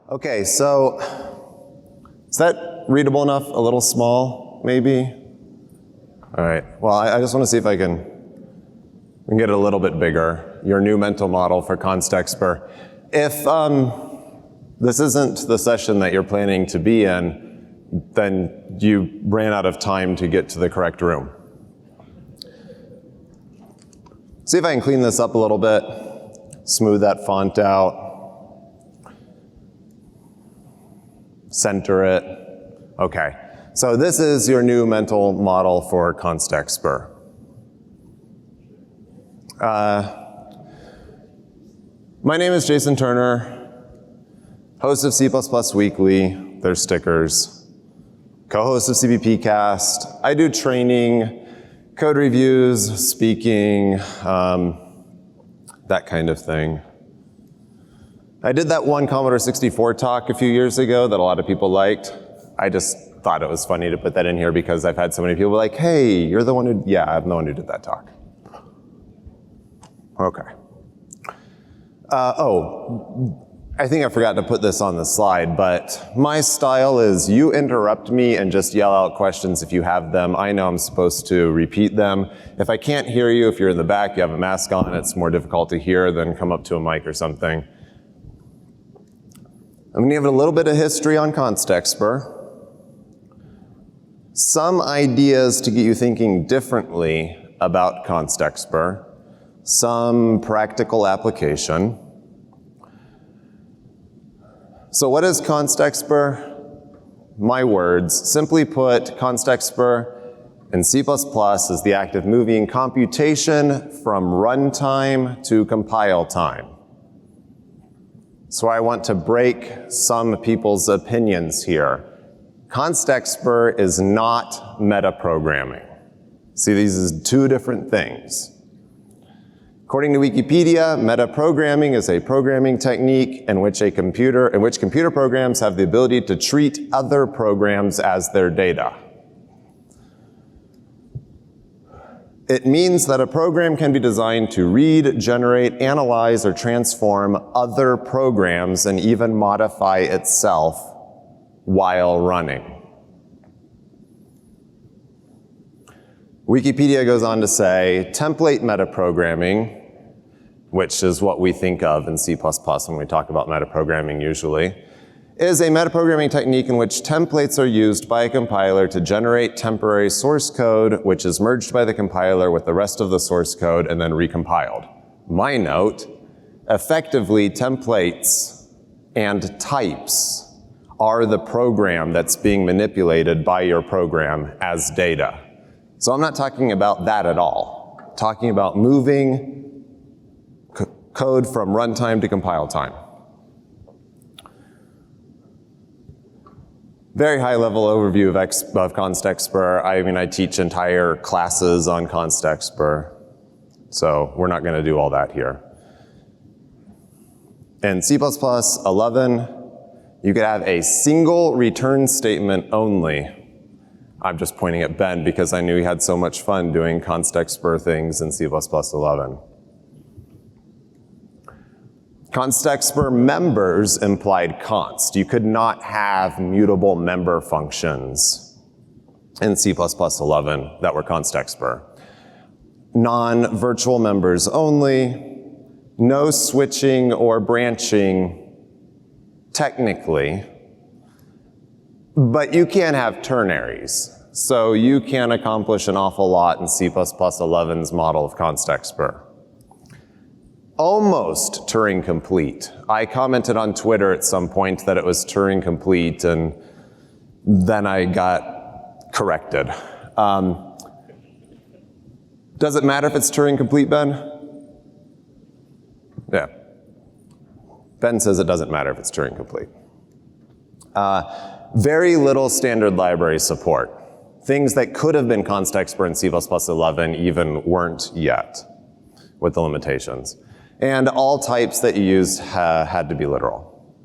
Okay, so is that readable enough? A little small, maybe? All right, well, I just want to see if we can get it a little bit bigger. Your new mental model for constexpr. If this isn't the session that you're planning to be in, then you ran out of time to get to the correct room. See if I can clean this up a little bit, smooth that font out. Center it. Okay, so this is your new mental model for constexpr. My name is Jason Turner, host of C++ Weekly, there's stickers, co-host of CppCast. I do training, code reviews, speaking, that kind of thing. I did that one Commodore 64 talk a few years ago that a lot of people liked. I just thought it was funny to put that in here because I've had so many people like, hey, you're the one who, yeah, I'm the one who did that talk. Okay. I think I forgot to put this on the slide, but my style is you interrupt me and just yell out questions if you have them. I know I'm supposed to repeat them. If I can't hear you, if you're in the back, you have a mask on, it's more difficult to hear, then come up to a mic or something. I'm going to give a little bit of history on constexpr, some ideas to get you thinking differently about constexpr, some practical application. So what is constexpr? My words. Simply put, constexpr in C++ is the act of moving computation from runtime to compile time. So I want to break some people's opinions here. Constexpr is not metaprogramming. See, these are two different things. According to Wikipedia, metaprogramming is a programming technique in which computer programs have the ability to treat other programs as their data. It means that a program can be designed to read, generate, analyze, or transform other programs and even modify itself while running. Wikipedia goes on to say, template metaprogramming, which is what we think of in C++ when we talk about metaprogramming usually, is a metaprogramming technique in which templates are used by a compiler to generate temporary source code, which is merged by the compiler with the rest of the source code and then recompiled. My note, effectively templates and types are the program that's being manipulated by your program as data. So I'm not talking about that at all. I'm talking about moving code from runtime to compile time. Very high level overview of constexpr. I teach entire classes on constexpr, so we're not going to do all that here. In C++ 11, you could have a single return statement only. I'm just pointing at Ben because I knew he had so much fun doing constexpr things in C++ 11. Constexpr members implied const. You could not have mutable member functions in C++ 11 that were constexpr. Non-virtual members only, no switching or branching technically, but you can have ternaries. So you can accomplish an awful lot in C++ 11's model of constexpr. Almost Turing complete. I commented on Twitter at some point that it was Turing complete, and then I got corrected. Does it matter if it's Turing complete, Ben? Yeah. Ben says it doesn't matter if it's Turing complete. Very little standard library support. Things that could have been constexpr in C++ 11 even weren't yet with the limitations. And all types that you used had to be literal.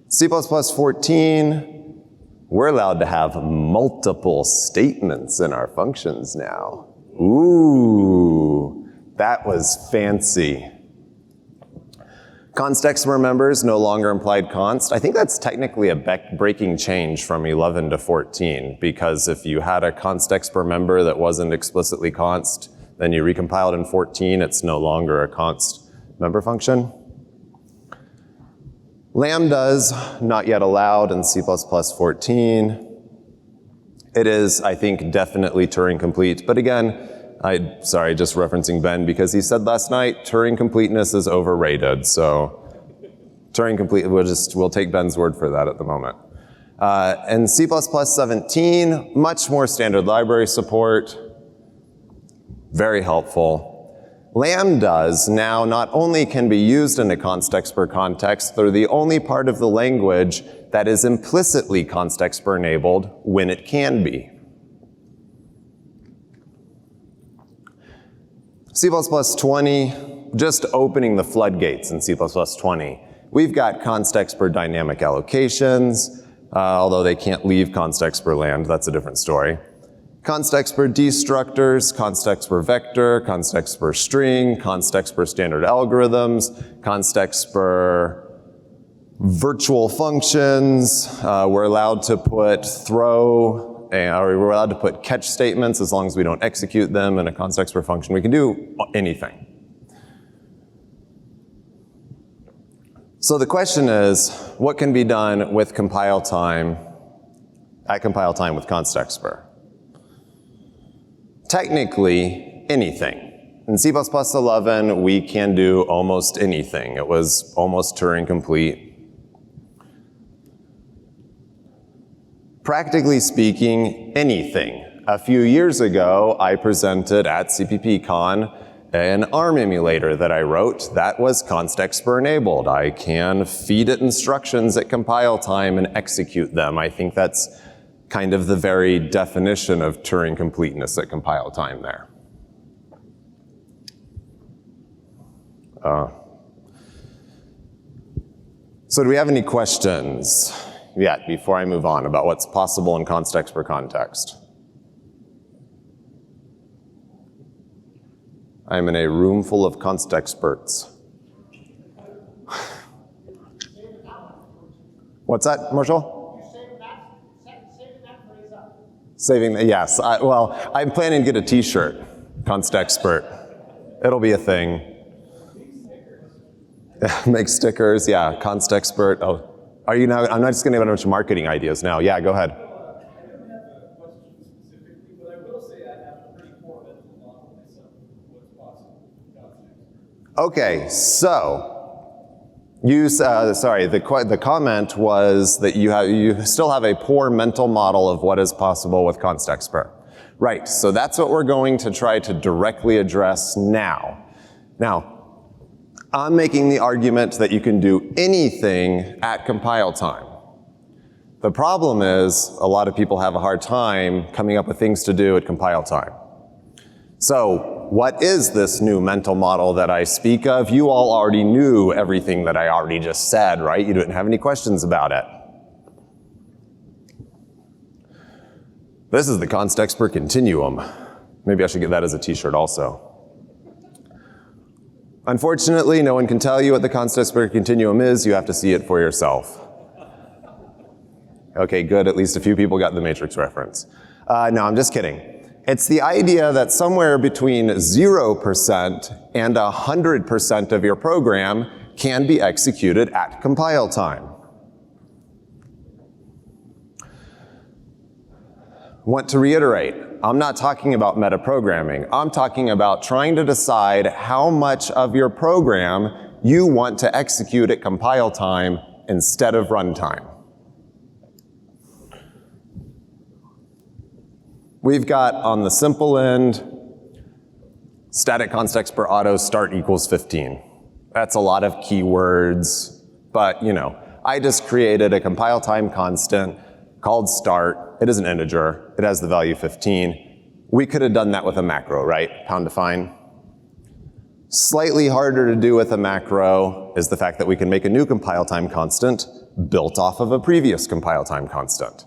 C++ 14, we're allowed to have multiple statements in our functions now. Ooh, that was fancy. Constexpr members no longer implied const. I think that's technically a breaking change from 11 to 14, because if you had a constexpr member that wasn't explicitly const, then you recompiled in 14, it's no longer a const member function. Lambdas, not yet allowed in C++ 14. It is, I think, definitely Turing complete, but again, sorry, just referencing Ben, because he said last night, Turing completeness is overrated, so Turing complete, we'll take Ben's word for that at the moment. And C++ 17, much more standard library support, very helpful. Lambdas now not only can be used in a constexpr context, they're the only part of the language that is implicitly constexpr enabled when it can be. C++ 20, just opening the floodgates in C++ 20. We've got constexpr dynamic allocations, although they can't leave constexpr land, that's a different story. Constexpr destructors, constexpr vector, constexpr string, constexpr standard algorithms, constexpr virtual functions. We're allowed to put throw, or we're allowed to put catch statements as long as we don't execute them in a constexpr function. We can do anything. So the question is, what can be done with compile time, at compile time with constexpr? Technically, anything. In C++ 11, we can do almost anything. It was almost Turing complete. Practically speaking, anything. A few years ago, I presented at CppCon an ARM emulator that I wrote that was constexpr enabled. I can feed it instructions at compile time and execute them. I think that's kind of the very definition of Turing completeness at compile time there. So do we have any questions yet before I move on about what's possible in constexpr context? I'm in a room full of constexperts. What's that, Marshall? Saving that, yes. Well, I'm planning to get a t-shirt, constexpert. It'll be a thing. Make stickers, yeah, constexpert. Oh, are you now, I'm not just gonna have a bunch of marketing ideas now. Yeah, go ahead. I don't have a question specifically, but I will say I have a pretty poor mental model myself of what's possible with constexpr. Okay, so, the comment was that you still have a poor mental model of what is possible with constexpr. Right, so that's what we're going to try to directly address now. Now, I'm making the argument that you can do anything at compile time. The problem is a lot of people have a hard time coming up with things to do at compile time. So, what is this new mental model that I speak of? You all already knew everything that I already just said, right? You didn't have any questions about it. This is the constexpr continuum. Maybe I should get that as a t-shirt also. Unfortunately, no one can tell you what the constexpr continuum is. You have to see it for yourself. Okay, good. At least a few people got the Matrix reference. No, I'm just kidding. It's the idea that somewhere between 0% and 100% of your program can be executed at compile time. Want to reiterate, I'm not talking about metaprogramming. I'm talking about trying to decide how much of your program you want to execute at compile time instead of runtime. We've got on the simple end, static constexpr auto start equals 15. That's a lot of keywords, but you know, I just created a compile time constant called start. It is an integer. It has the value 15. We could have done that with a macro, right? Pound define. Slightly harder to do with a macro is the fact that we can make a new compile time constant built off of a previous compile time constant.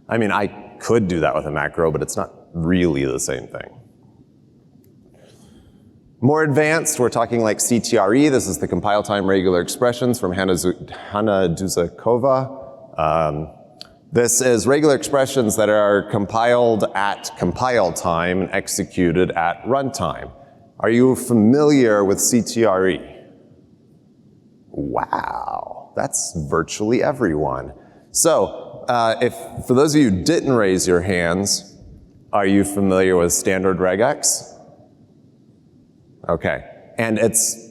I mean, I could do that with a macro, but it's not really the same thing. More advanced, we're talking like CTRE. This is the compile time regular expressions from Hanna Duzakova. This is regular expressions that are compiled at compile time and executed at runtime. Are you familiar with CTRE? Wow, that's virtually everyone. So, for those of you who didn't raise your hands, are you familiar with standard regex? Okay, and it's,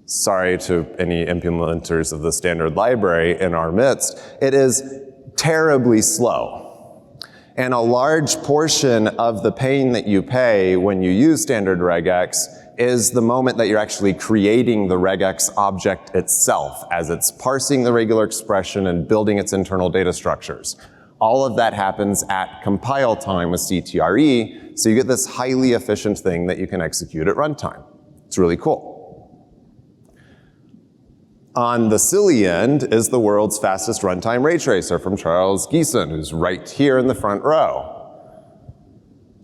sorry to any implementers of the standard library in our midst, it is terribly slow. And a large portion of the pain that you pay when you use standard regex is the moment that you're actually creating the regex object itself as it's parsing the regular expression and building its internal data structures. All of that happens at compile time with CTRE, so you get this highly efficient thing that you can execute at runtime. It's really cool. On the silly end is the world's fastest runtime ray tracer from Charles Geeson, who's right here in the front row.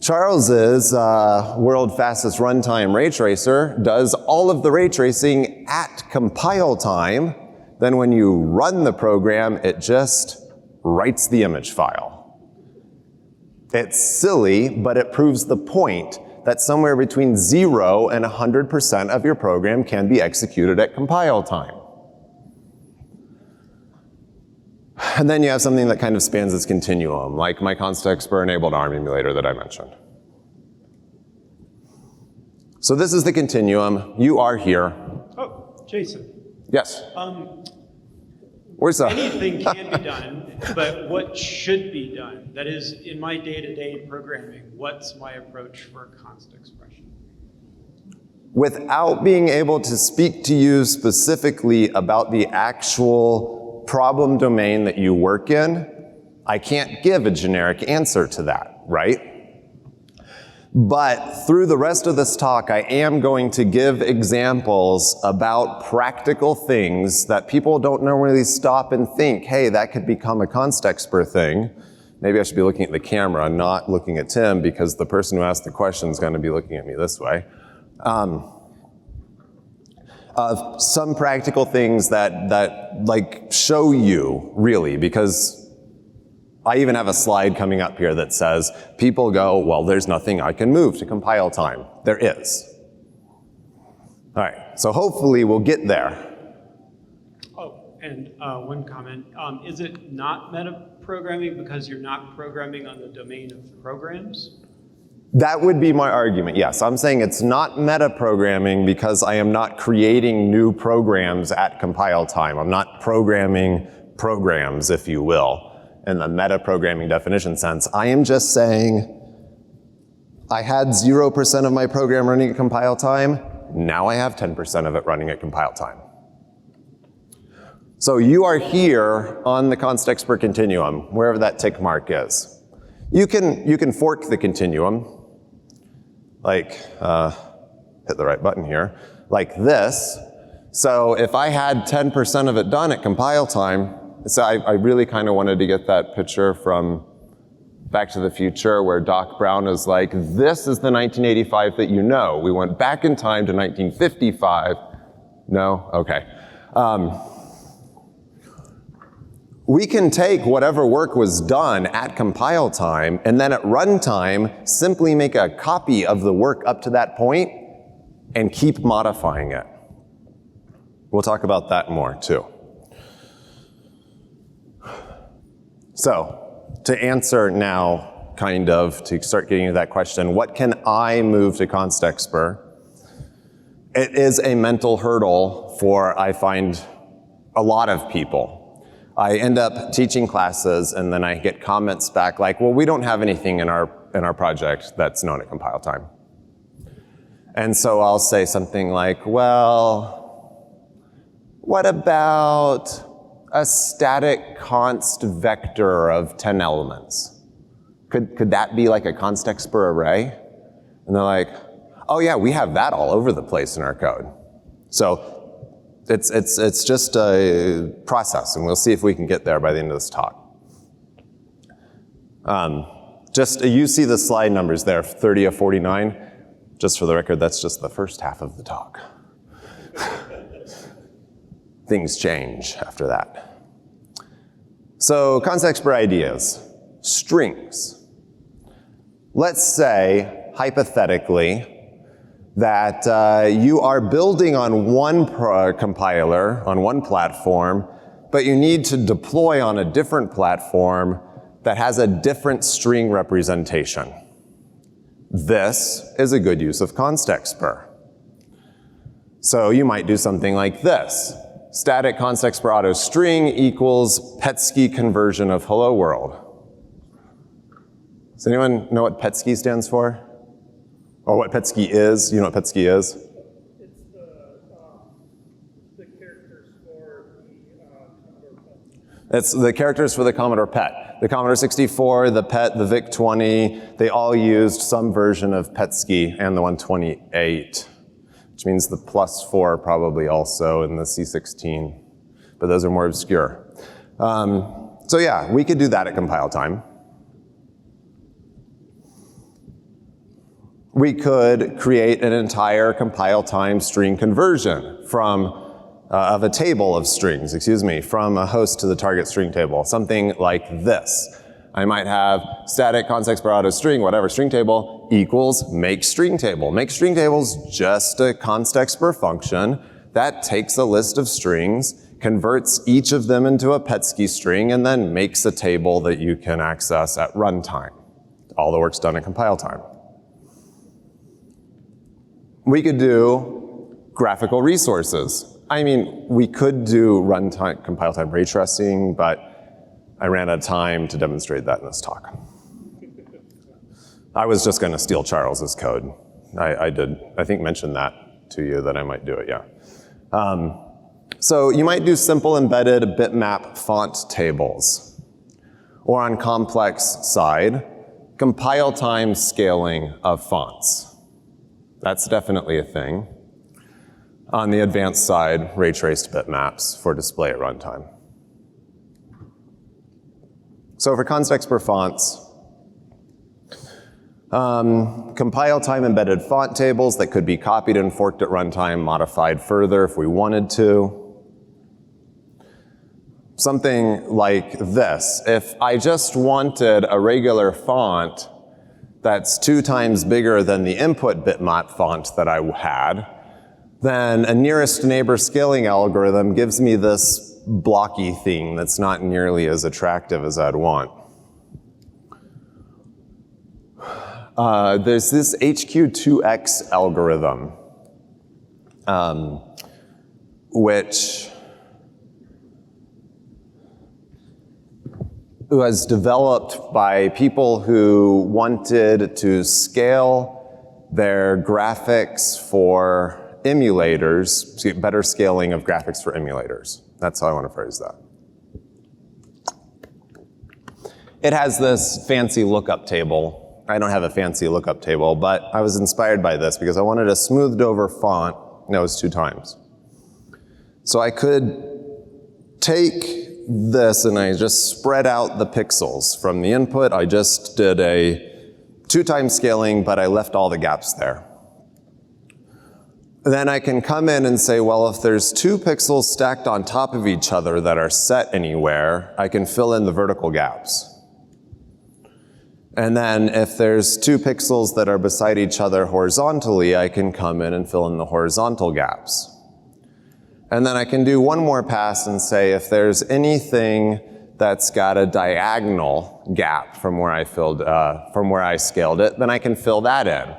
Charles's world fastest runtime ray tracer does all of the ray tracing at compile time. Then when you run the program, it just writes the image file. It's silly, but it proves the point that somewhere between 0 and 100% of your program can be executed at compile time. And then you have something that kind of spans its continuum, like my constexpr enabled ARM emulator that I mentioned. So this is the continuum. You are here. Oh, Jason. Yes. Where's that? Anything can be done, but what should be done? That is, in my day-to-day programming, what's my approach for const expression? Without being able to speak to you specifically about the actual problem domain that you work in, I can't give a generic answer to that, right? But through the rest of this talk, I am going to give examples about practical things that people don't normally stop and think, hey, that could become a constexpr thing. Maybe I should be looking at the camera, not looking at Tim, because the person who asked the question is going to be looking at me this way. Some practical things that like show you, really, because I even have a slide coming up here that says, people go, well, there's nothing I can move to compile time. There is. All right, so hopefully we'll get there. Oh, and one comment. Is it not metaprogramming because you're not programming on the domain of programs? That would be my argument, yes. I'm saying it's not metaprogramming because I am not creating new programs at compile time. I'm not programming programs, if you will, in the metaprogramming definition sense. I am just saying I had 0% of my program running at compile time. Now I have 10% of it running at compile time. So you are here on the constexpr continuum, wherever that tick mark is. You can fork the continuum, like, hit the right button here, like this. So if I had 10% of it done at compile time, so I really kind of wanted to get that picture from Back to the Future where Doc Brown is like, this is the 1985 that you know. We went back in time to 1955. No? Okay. We can take whatever work was done at compile time and then at runtime simply make a copy of the work up to that point and keep modifying it. We'll talk about that more too. So, to answer now, kind of, to start getting into that question, what can I move to constexpr? It is a mental hurdle for, I find, a lot of people. I end up teaching classes and then I get comments back like, well, we don't have anything in our project that's known at compile time. And so I'll say something like, well, what about a static const vector of 10 elements? Could that be like a constexpr array? And they're like, oh yeah, we have that all over the place in our code. So it's just a process, and we'll see if we can get there by the end of this talk. You see the slide numbers there, 30 of 49. Just for the record, that's just the first half of the talk. Things change after that. So constexpr ideas, strings. Let's say, hypothetically, that you are building on one compiler, on one platform, but you need to deploy on a different platform that has a different string representation. This is a good use of constexpr. So you might do something like this. Static constexpr auto string equals PETSCI conversion of hello world. Does anyone know what PETSCI stands for? Or what PETSCI is? You know what PETSCI is? It's the characters for the Commodore PET. It's the characters for the Commodore PET. The Commodore 64, the PET, the VIC-20, they all used some version of PETSCI and the 128, which means the +4 probably also in the C16, but those are more obscure. So yeah, we could do that at compile time. We could create an entire compile time string conversion of a table of strings, from a host to the target string table, something like this. I might have static constexpr auto string, whatever string table, equals make string table. Make string table is just a constexpr function that takes a list of strings, converts each of them into a PETSCI string, and then makes a table that you can access at runtime. All the work's done at compile time. We could do graphical resources. I mean, we could do runtime, compile time ray tracing, but I ran out of time to demonstrate that in this talk. I was just going to steal Charles's code. I did, I think, mention that to you that I might do it, yeah. So you might do simple embedded bitmap font tables. Or on complex side, compile time scaling of fonts. That's definitely a thing. On the advanced side, ray traced bitmaps for display at runtime. So for constexpr fonts, compile time embedded font tables that could be copied and forked at runtime, modified further if we wanted to. Something like this. If I just wanted a regular font that's 2 times bigger than the input bitmap font that I had, then a nearest neighbor scaling algorithm gives me this blocky thing that's not nearly as attractive as I'd want. There's this HQ2X algorithm, which was developed by people who wanted to scale their graphics for emulators, to get better scaling of graphics for emulators. That's how I want to phrase that. It has this fancy lookup table. I don't have a fancy lookup table, but I was inspired by this because I wanted a smoothed over font that was 2 times. So I could take this and I just spread out the pixels from the input. I just did a 2 times scaling, but I left all the gaps there. Then I can come in and say, well, if there's 2 pixels stacked on top of each other that are set anywhere, I can fill in the vertical gaps. And then if there's 2 pixels that are beside each other horizontally, I can come in and fill in the horizontal gaps. And then I can do one more pass and say if there's anything that's got a diagonal gap from where I scaled it, then I can fill that in.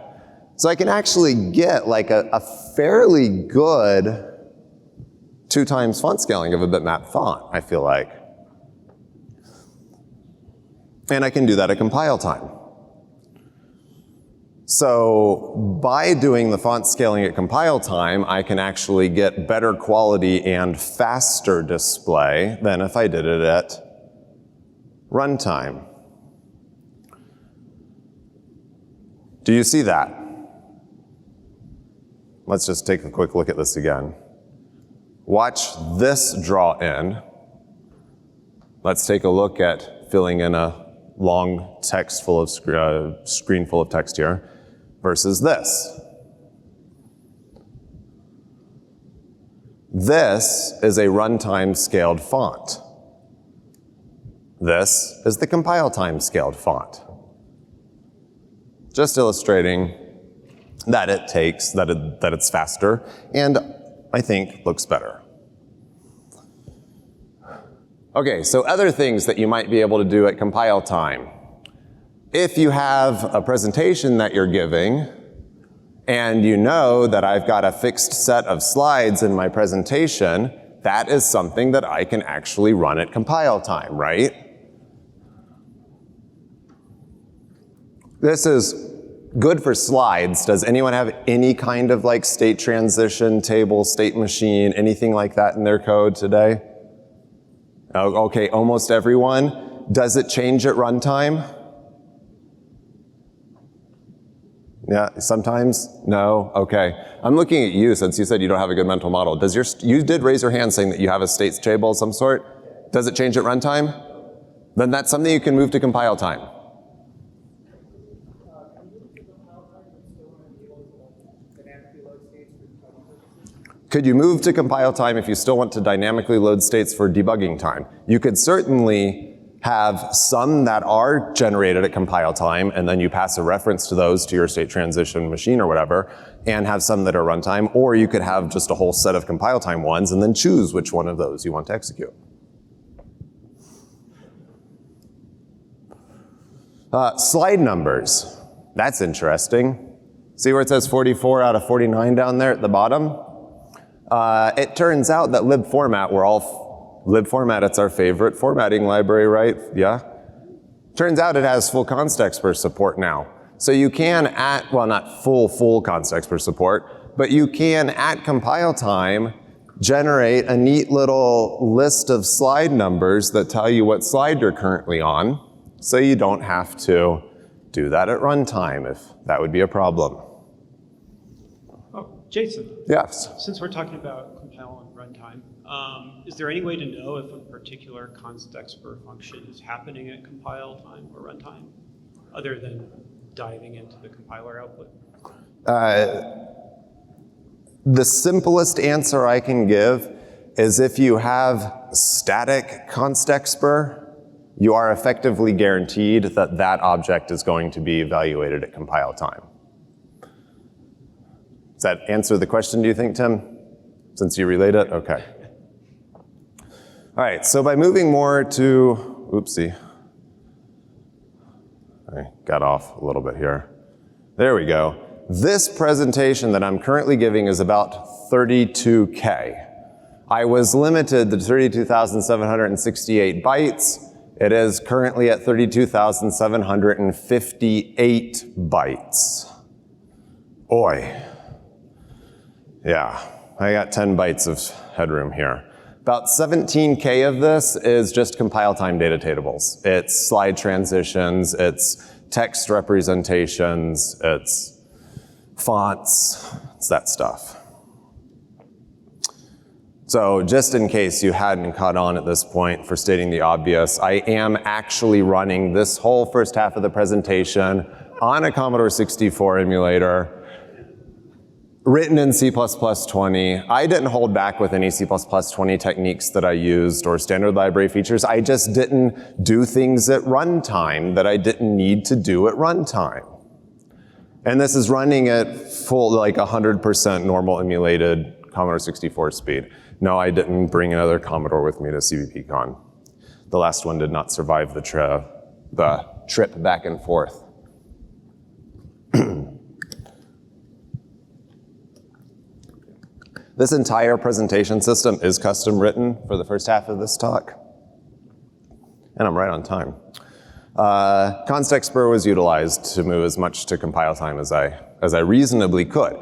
So I can actually get like a fairly good 2 times font scaling of a bitmap font, I feel like. And I can do that at compile time. So by doing the font scaling at compile time, I can actually get better quality and faster display than if I did it at runtime. Do you see that? Let's just take a quick look at this again. Watch this draw in. Let's take a look at filling in a long text full of screen full of text here versus this. This is a runtime scaled font. This is the compile time scaled font. Just illustrating that it's faster and I think looks better. Okay, so other things that you might be able to do at compile time. If you have a presentation that you're giving and you know that I've got a fixed set of slides in my presentation, that is something that I can actually run at compile time, right? This is good for slides. Does anyone have any kind of like state transition table, state machine, anything like that in their code today? Oh, okay, almost everyone. Does it change at runtime? Yeah, sometimes? No? Okay. I'm looking at you since you said you don't have a good mental model. You did raise your hand saying that you have a states table of some sort. Does it change at runtime? Then that's something you can move to compile time. Could you move to compile time if you still want to dynamically load states for debugging time? You could certainly have some that are generated at compile time, and then you pass a reference to those to your state transition machine or whatever, and have some that are runtime, or you could have just a whole set of compile time ones and then choose which one of those you want to execute. Slide numbers. That's interesting. See where it says 44 out of 49 down there at the bottom? It turns out that lib format, lib format, it's our favorite formatting library, right? Yeah? Turns out it has full constexpr support now. So you can well, not full constexpr support, but you can at compile time generate a neat little list of slide numbers that tell you what slide you're currently on, so you don't have to do that at runtime if that would be a problem. Jason. Yes. Since we're talking about compile and runtime, is there any way to know if a particular constexpr function is happening at compile time or runtime, other than diving into the compiler output? The simplest answer I can give is if you have static constexpr, you are effectively guaranteed that that object is going to be evaluated at compile time. Does that answer the question, do you think, Tim? Since you relate it? Okay. All right, so by moving more to, oopsie. I got off a little bit here. There we go. This presentation that I'm currently giving is about 32K. I was limited to 32,768 bytes. It is currently at 32,758 bytes. Oy. Yeah, I got 10 bytes of headroom here. About 17K of this is just compile time data tables. It's slide transitions, it's text representations, it's fonts, it's that stuff. So just in case you hadn't caught on at this point for stating the obvious, I am actually running this whole first half of the presentation on a Commodore 64 emulator, written in C++20. I didn't hold back with any C++20 techniques that I used or standard library features. I just didn't do things at runtime that I didn't need to do at runtime. And this is running at full, like 100% normal emulated Commodore 64 speed. No, I didn't bring another Commodore with me to CppCon. The last one did not survive the trip back and forth. This entire presentation system is custom written for the first half of this talk. And I'm right on time. constexpr was utilized to move as much to compile time as I reasonably could.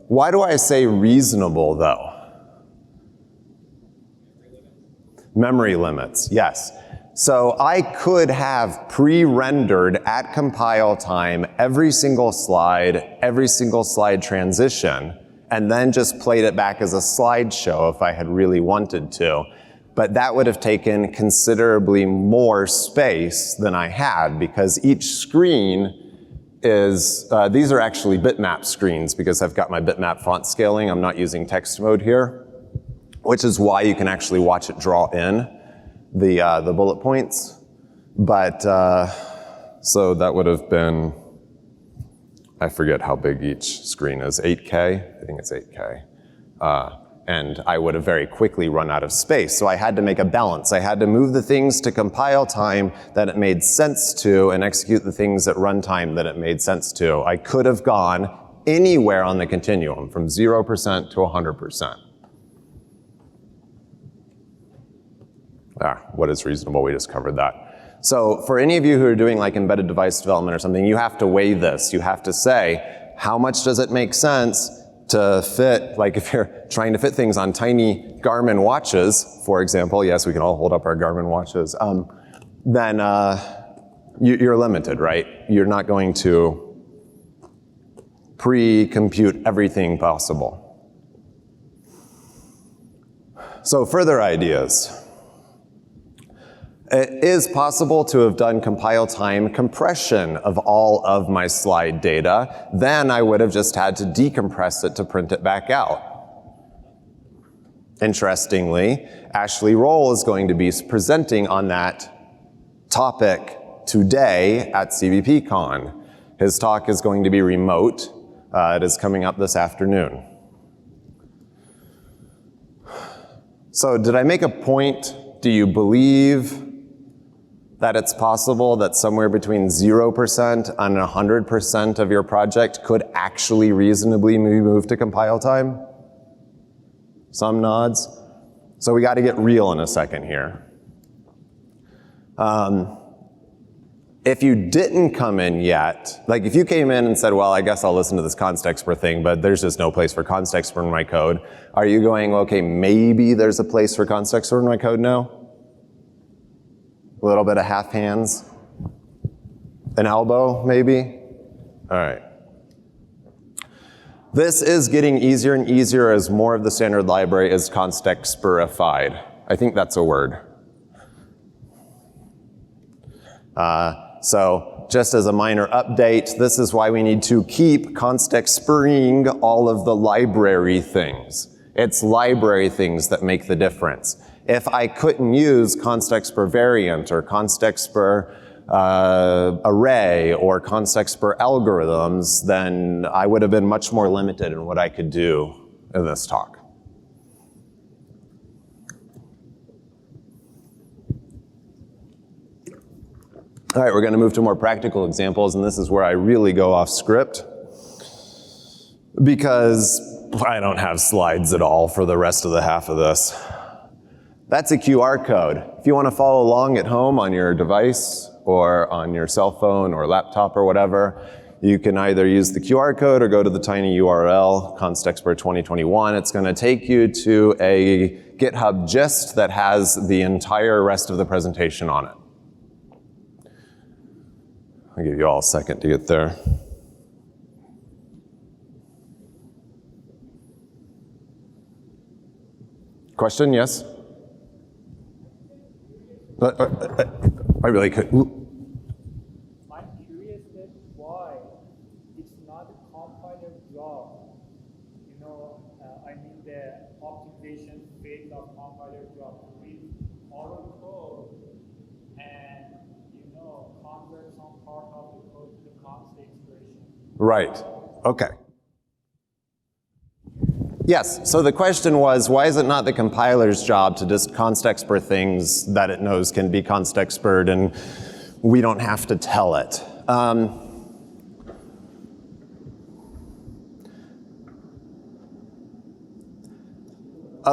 Why do I say reasonable, though? Memory limits, yes. So I could have pre-rendered at compile time every single slide transition, and then just played it back as a slideshow if I had really wanted to. But that would have taken considerably more space than I had, because each screen is, these are actually bitmap screens because I've got my bitmap font scaling. I'm not using text mode here. which is why you can actually watch it draw in the bullet points. But, so that would have been, I forget how big each screen is, 8K? I think it's 8K. And I would have very quickly run out of space. So I had to make a balance. I had to move the things to compile time that it made sense to and execute the things at runtime that it made sense to. I could have gone anywhere on the continuum, from 0% to 100%. What is reasonable? We just covered that. So for any of you who are doing like embedded device development or something, you have to weigh this. You have to say, how much does it make sense to fit, like if you're trying to fit things on tiny Garmin watches, for example, yes, we can all hold up our Garmin watches, then you're limited, right? You're not going to pre-compute everything possible. So further ideas. It is possible to have done compile time compression of all of my slide data. Then I would have just had to decompress it to print it back out. Interestingly, Ashley Roll is going to be presenting on that topic today at CppCon. His talk is going to be remote. It is coming up this afternoon. So did I make a point? Do you believe that it's possible that somewhere between 0% and 100% of your project could actually reasonably be moved to compile time? Some nods. So we got to get real in a second here. If you didn't come in yet, like if you came in and said, well, I guess I'll listen to this constexpr thing, but there's just no place for constexpr in my code, are you going, okay, maybe there's a place for constexpr in my code now? A little bit of half hands? An elbow, maybe? All right. This is getting easier and easier as more of the standard library is constexpr-ified. I think that's a word. So just as a minor update, this is why we need to keep constexpring all of the library things. It's library things that make the difference. If I couldn't use constexpr variant or constexpr array or constexpr algorithms, then I would have been much more limited in what I could do in this talk. All right, we're going to move to more practical examples, and this is where I really go off script because I don't have slides at all for the rest of the half of this. That's a QR code. If you want to follow along at home on your device or on your cell phone or laptop or whatever, you can either use the QR code or go to the tiny URL, constexpr 2021. It's going to take you to a GitHub gist that has the entire rest of the presentation on it. I'll give you all a second to get there. Question, yes? I really could. I'm curious that why it's not a compiler job. You know, I mean the optimization phase of compiler job to read all code and, you know, convert some part of the code to the const expression. Right. Okay. Yes, so the question was, why is it not the compiler's job to just constexpr things that it knows can be constexpred and we don't have to tell it?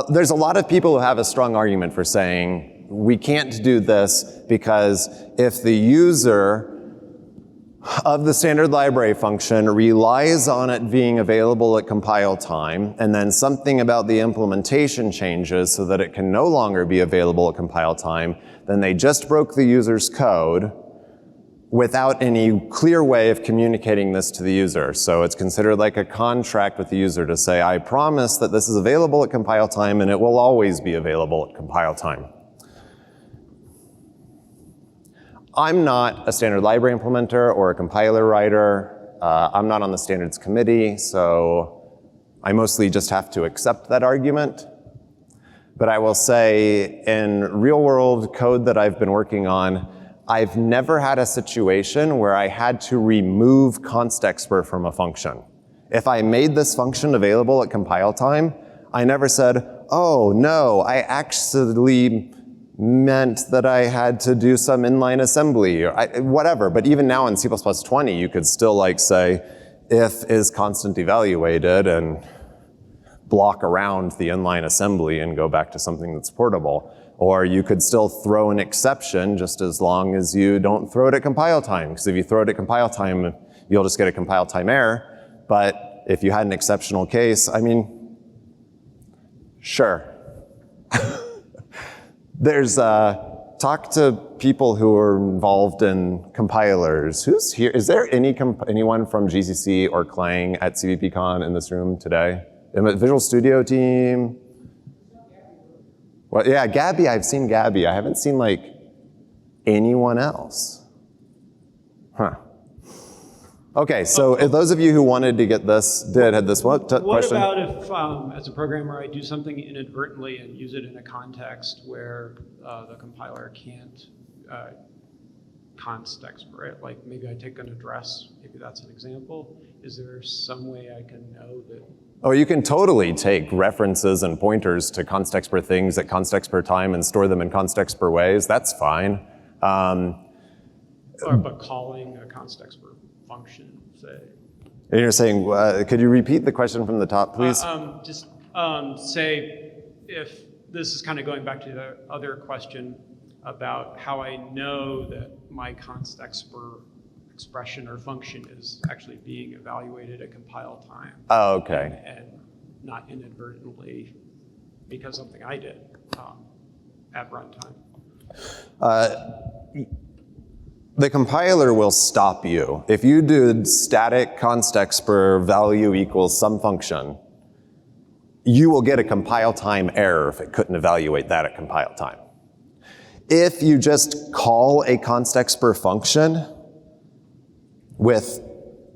There's a lot of people who have a strong argument for saying we can't do this because if the user of the standard library function relies on it being available at compile time, and then something about the implementation changes so that it can no longer be available at compile time, then they just broke the user's code without any clear way of communicating this to the user. So it's considered like a contract with the user to say, I promise that this is available at compile time and it will always be available at compile time. I'm not a standard library implementer or a compiler writer. I'm not on the standards committee, so I mostly just have to accept that argument. But I will say, in real-world code that I've been working on, I've never had a situation where I had to remove constexpr from a function. If I made this function available at compile time, I never said, oh no, I actually meant that I had to do some inline assembly, or whatever. But even now in C++20, you could still like say, if is constant evaluated, and block around the inline assembly and go back to something that's portable. Or you could still throw an exception just as long as you don't throw it at compile time. Because if you throw it at compile time, you'll just get a compile time error. But if you had an exceptional case, I mean, sure. There's, talk to people who are involved in compilers. Who's here? Is there anyone from GCC or Clang at CppCon in this room today? In the Visual Studio team? Well, yeah, Gabby, I've seen Gabby. I haven't seen like anyone else. Huh. Okay, so if those of you who wanted to get this, had this what question? What about if, as a programmer, I do something inadvertently and use it in a context where the compiler can't constexpr it? Like maybe I take an address, maybe that's an example. Is there some way I can know that? Oh, you can totally take references and pointers to constexpr things at constexpr time and store them in constexpr ways. That's fine. But calling a constexpr function, say. And you're saying, could you repeat the question from the top, please? Say if this is kind of going back to the other question about how I know that my constexpr expression or function is actually being evaluated at compile time. Oh, okay. And not inadvertently because something I did at runtime. The compiler will stop you. If you do static constexpr value equals some function, you will get a compile time error if it couldn't evaluate that at compile time. If you just call a constexpr function with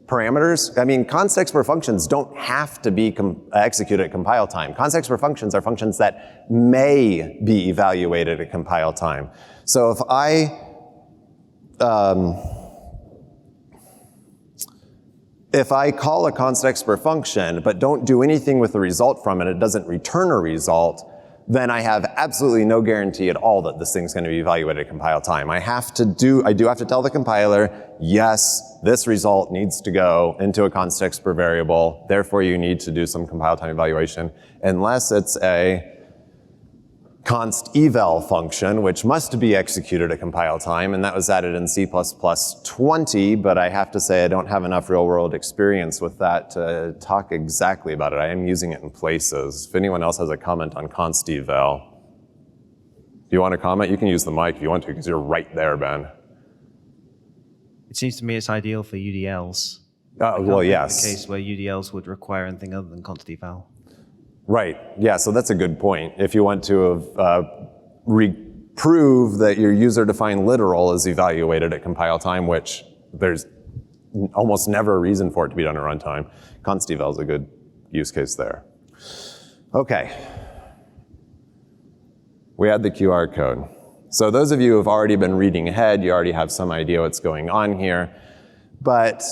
parameters, I mean, constexpr functions don't have to be executed at compile time. Constexpr functions are functions that may be evaluated at compile time. So if I call a constexpr function but don't do anything with the result from it, it doesn't return a result, then I have absolutely no guarantee at all that this thing's going to be evaluated at compile time. I do have to tell the compiler, yes, this result needs to go into a constexpr variable, therefore you need to do some compile time evaluation, unless it's a const eval function, which must be executed at compile time, and that was added in C++20, but I have to say I don't have enough real-world experience with that to talk exactly about it. I am using it in places. If anyone else has a comment on const eval, do you want to comment? You can use the mic if you want to, because you're right there, Ben. It seems to me it's ideal for UDLs. Well, yes. A case where UDLs would require anything other than const eval. Right, yeah, so that's a good point. If you want to prove that your user-defined literal is evaluated at compile time, which there's almost never a reason for it to be done at runtime, const eval is a good use case there. Okay. We had the QR code. So those of you who have already been reading ahead, you already have some idea what's going on here. But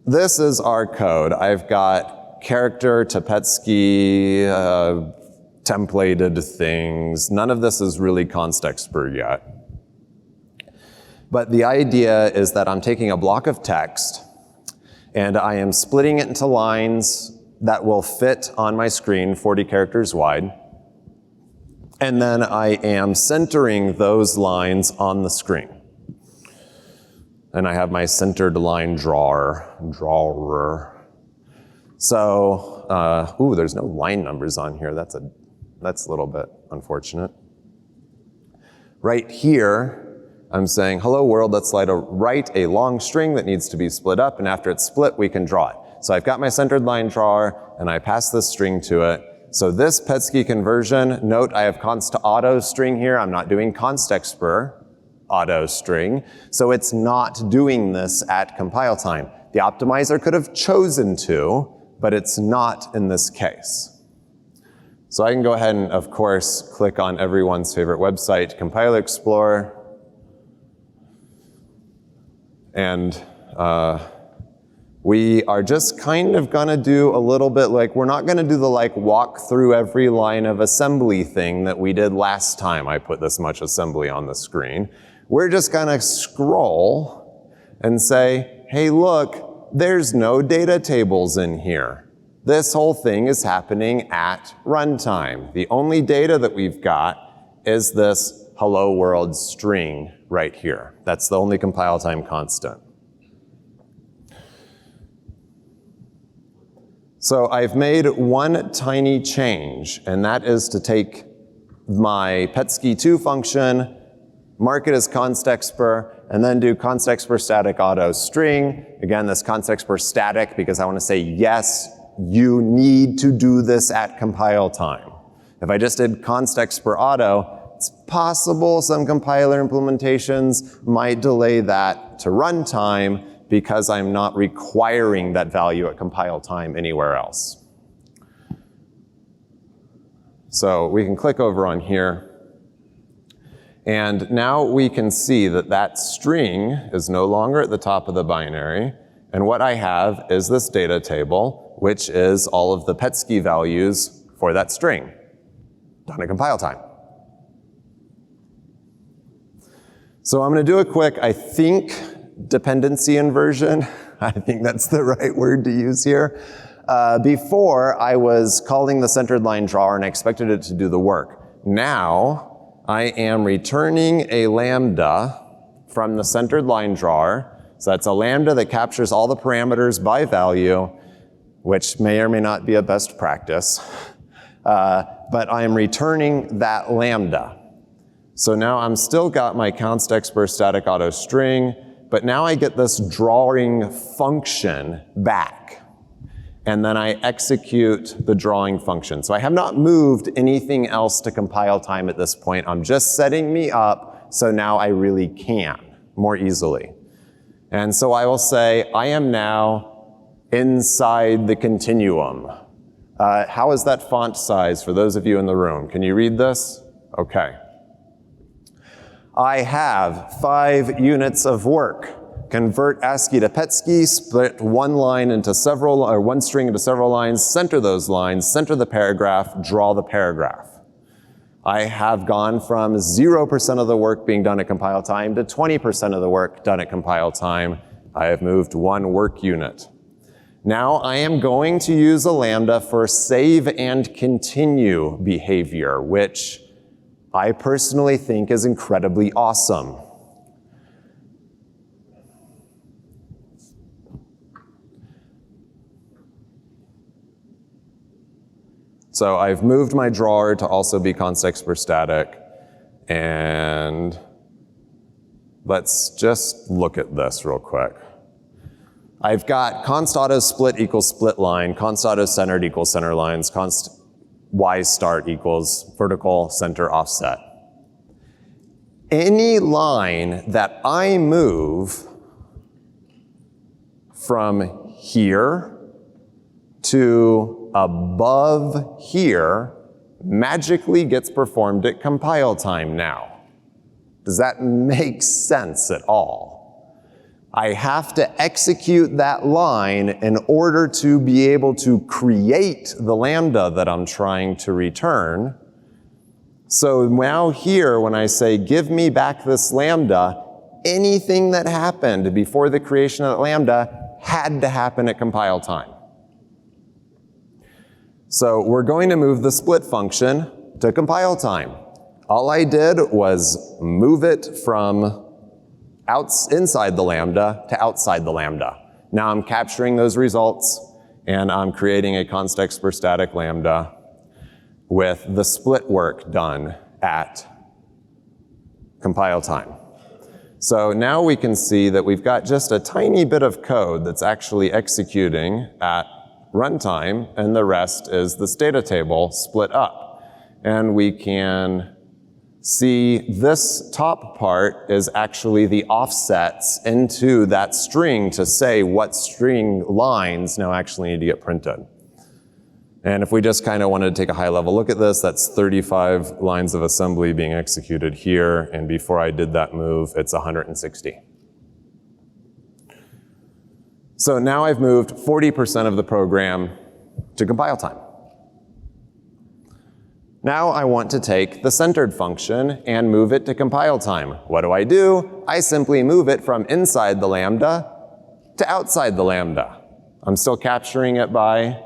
this is our code. I've got character, CppCon, templated things. None of this is really constexpr yet. But the idea is that I'm taking a block of text and I am splitting it into lines that will fit on my screen 40 characters wide. And then I am centering those lines on the screen. And I have my centered line drawer. So, there's no line numbers on here. That's a little bit unfortunate. Right here, I'm saying, hello world, let's write a long string that needs to be split up, and after it's split, we can draw it. So I've got my centered line drawer, and I pass this string to it. So this CppCon conversion, note I have const auto string here. I'm not doing constexpr auto string, so it's not doing this at compile time. The optimizer could have chosen to, but it's not in this case. So I can go ahead and, of course, click on everyone's favorite website, Compile Explorer. And we are just kind of gonna do a little bit like, we're not gonna do the like walk through every line of assembly thing that we did last time I put this much assembly on the screen. We're just gonna scroll and say, hey, look, there's no data tables in here. This whole thing is happening at runtime. The only data that we've got is this hello world string right here. That's the only compile time constant. So I've made one tiny change, and that is to take my PETSCI2 function, mark it as constexpr, and then do constexpr static auto string. Again, this constexpr static because I want to say, yes, you need to do this at compile time. If I just did constexpr auto, it's possible some compiler implementations might delay that to runtime because I'm not requiring that value at compile time anywhere else. So we can click over on here. And now we can see that that string is no longer at the top of the binary. And what I have is this data table, which is all of the PETSCI values for that string, done at compile time. So I'm gonna do a quick, I think, dependency inversion. I think that's the right word to use here. Before, I was calling the centered line drawer and I expected it to do the work. Now, I am returning a lambda from the centered line drawer. So that's a lambda that captures all the parameters by value, which may or may not be a best practice. But I am returning that lambda. So now I'm still got my constexpr static auto string, but now I get this drawing function back. And then I execute the drawing function. So I have not moved anything else to compile time at this point. I'm just setting me up so now I really can more easily. And so I will say, I am now inside the continuum. How is that font size for those of you in the room? Can you read this? Okay. I have 5 units of work. Convert ASCII to PETSCI, split one line into several, or one string into several lines, center those lines, center the paragraph, draw the paragraph. I have gone from 0% of the work being done at compile time to 20% of the work done at compile time. I have moved one work unit. Now I am going to use a lambda for save and continue behavior, which I personally think is incredibly awesome. So I've moved my drawer to also be constexpr static, and let's just look at this real quick. I've got const auto split equals split line, const auto centered equals center lines, const y start equals vertical center offset. Any line that I move from here to above here magically gets performed at compile time now. Does that make sense at all? I have to execute that line in order to be able to create the lambda that I'm trying to return. So now here, when I say, give me back this lambda, anything that happened before the creation of that lambda had to happen at compile time. So we're going to move the split function to compile time. All I did was move it from inside the lambda to outside the lambda. Now I'm capturing those results and I'm creating a constexpr static lambda with the split work done at compile time. So now we can see that we've got just a tiny bit of code that's actually executing at runtime, and the rest is this data table split up. And we can see this top part is actually the offsets into that string to say what string lines now actually need to get printed. And if we just kind of wanted to take a high level look at this, that's 35 lines of assembly being executed here, and before I did that move, it's 160. So now I've moved 40% of the program to compile time. Now I want to take the centered function and move it to compile time. What do? I simply move it from inside the lambda to outside the lambda. I'm still capturing it by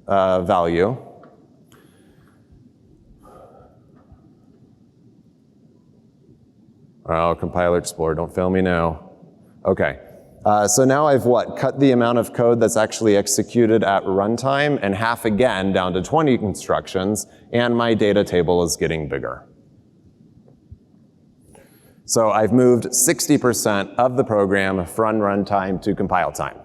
value. Oh, compiler explorer, don't fail me now. Okay, so now I've cut the amount of code that's actually executed at runtime in half again down to 20 instructions, and my data table is getting bigger. So I've moved 60% of the program from runtime to compile time.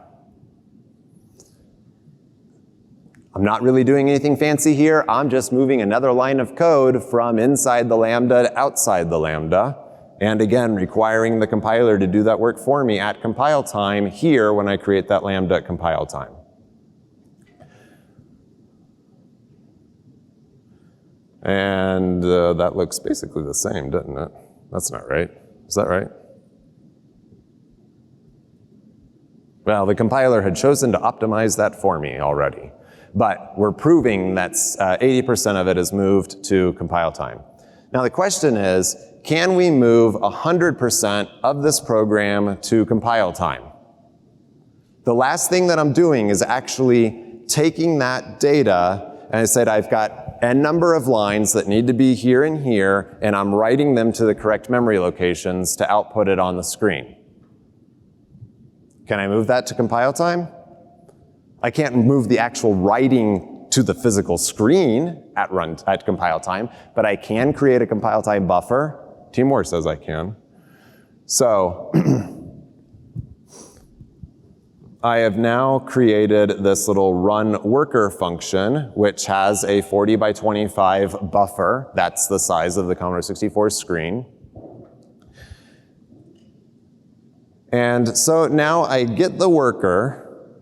I'm not really doing anything fancy here. I'm just moving another line of code from inside the lambda to outside the lambda. And again, requiring the compiler to do that work for me at compile time here when I create that lambda at compile time. And that looks basically the same, doesn't it? That's not right. Is that right? Well, the compiler had chosen to optimize that for me already. But we're proving that 80% of it is moved to compile time. Now the question is, can we move 100% of this program to compile time? The last thing that I'm doing is actually taking that data, and I said I've got n number of lines that need to be here and here, and I'm writing them to the correct memory locations to output it on the screen. Can I move that to compile time? I can't move the actual writing to the physical screen at compile time, but I can create a compile time buffer. Timur says I can. So I have now created this little run worker function, which has a 40 by 25 buffer. That's the size of the Commodore 64 screen. And so now I get the worker.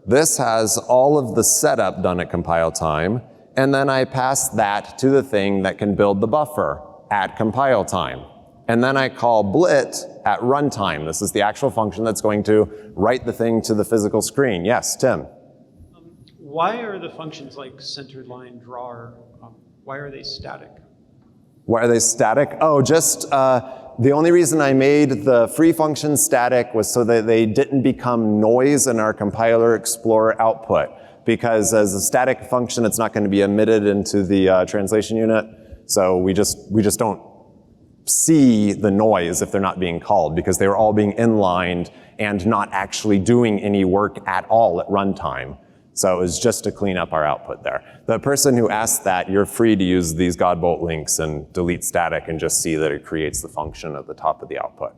This has all of the setup done at compile time, and then I pass that to the thing that can build the buffer at compile time. And then I call blit at runtime. This is the actual function that's going to write the thing to the physical screen. Yes, Tim? Why are the functions like centered line, drawer, why are they static? Why are they static? Oh, just the only reason I made the free functions static was so that they didn't become noise in our compiler explorer output. Because as a static function, it's not going to be emitted into the translation unit. So we just don't see the noise if they're not being called, because they were all being inlined and not actually doing any work at all at runtime. So it was just to clean up our output there. The person who asked that, you're free to use these Godbolt links and delete static and just see that it creates the function at the top of the output.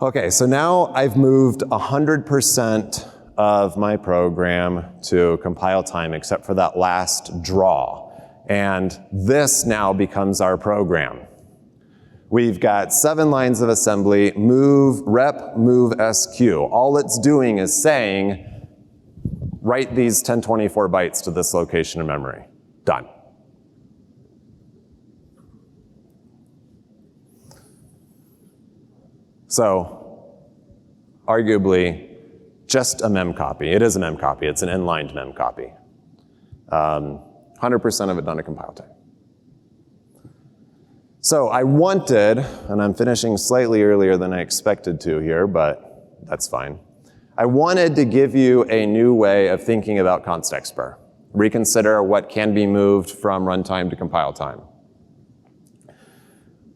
Okay, so now I've moved 100% of my program to compile time except for that last draw. And this now becomes our program. We've got 7 lines of assembly, move, rep, move, SQ. All it's doing is saying, write these 1024 bytes to this location in memory. Done. So, arguably, just a mem copy. It is a mem copy. It's an inlined mem copy. 100% of it done at compile time. So I wanted, and I'm finishing slightly earlier than I expected to here, but that's fine. I wanted to give you a new way of thinking about constexpr. Reconsider what can be moved from runtime to compile time.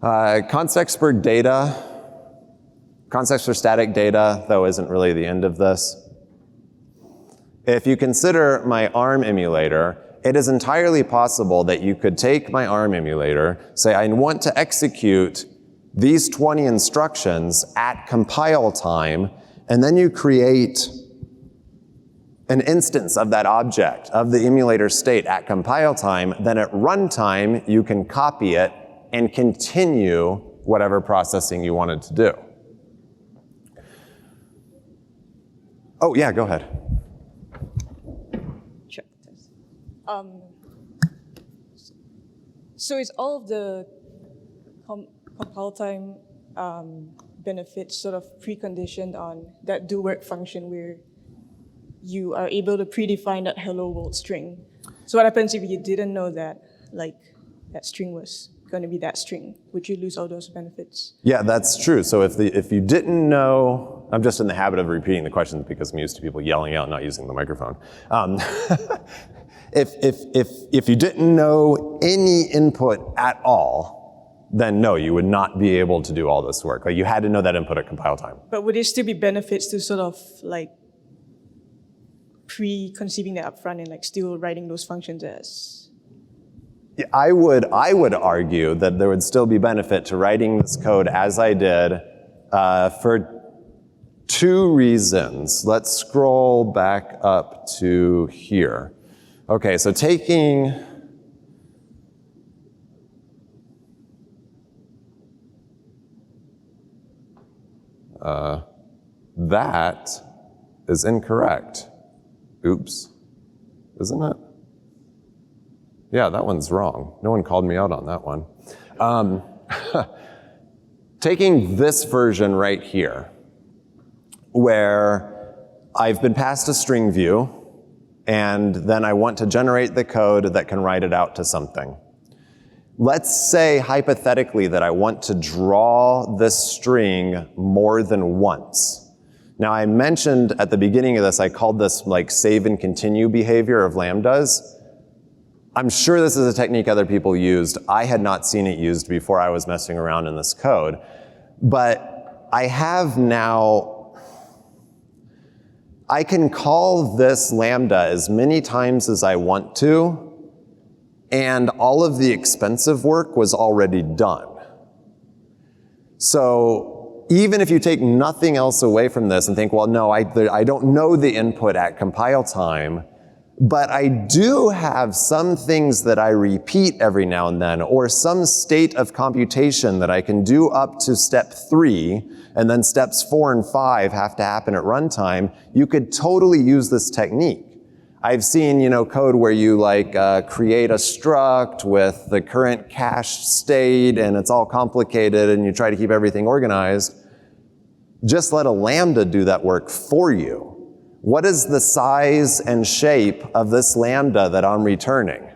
Constexpr data, constexpr static data, though, isn't really the end of this. If you consider my ARM emulator, it is entirely possible that you could take my ARM emulator, say I want to execute these 20 instructions at compile time, and then you create an instance of that object, of the emulator state at compile time, then at runtime you can copy it and continue whatever processing you wanted to do. Oh yeah, go ahead. So is all of the compile time benefits sort of preconditioned on that do work function where you are able to predefine that hello world string? So what happens if you didn't know that, like, that string was going to be that string? Would you lose all those benefits? Yeah, that's true. So if you didn't know, I'm just in the habit of repeating the questions because I'm used to people yelling out, not using the microphone. If you didn't know any input at all, then no, you would not be able to do all this work. Like, you had to know that input at compile time. But would there still be benefits to sort of like pre-conceiving that upfront and like still writing those functions as? Yeah, I would argue that there would still be benefit to writing this code as I did for two reasons. Let's scroll back up to here. Okay, so taking that is incorrect. Oops, isn't it? Yeah, that one's wrong. No one called me out on that one. Taking this version right here, where I've been passed a string view, and then I want to generate the code that can write it out to something. Let's say hypothetically that I want to draw this string more than once. Now, I mentioned at the beginning of this, I called this like save and continue behavior of lambdas. I'm sure this is a technique other people used. I had not seen it used before I was messing around in this code. But I have now, I can call this lambda as many times as I want to, and all of the expensive work was already done. So even if you take nothing else away from this and think, well, no, I don't know the input at compile time, but I do have some things that I repeat every now and then, or some state of computation that I can do up to step 3, and then steps 4 and 5 have to happen at runtime. You could totally use this technique. I've seen, code where you create a struct with the current cache state, and it's all complicated, and you try to keep everything organized. Just let a lambda do that work for you. What is the size and shape of this lambda that I'm returning?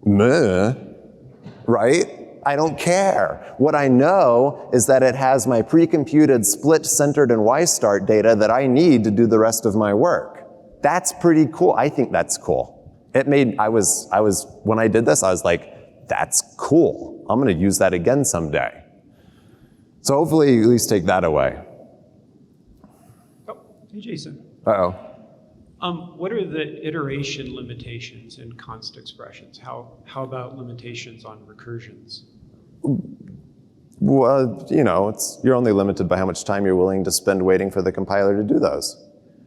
Meh, right? I don't care. What I know is that it has my pre-computed split, centered, and y-start data that I need to do the rest of my work. That's pretty cool. I think that's cool. When I did this, I was like, that's cool. I'm gonna use that again someday. So hopefully you at least take that away. Hey, Jason. Uh-oh. What are the iteration limitations in const expressions? How about limitations on recursions? Well, you're only limited by how much time you're willing to spend waiting for the compiler to do those.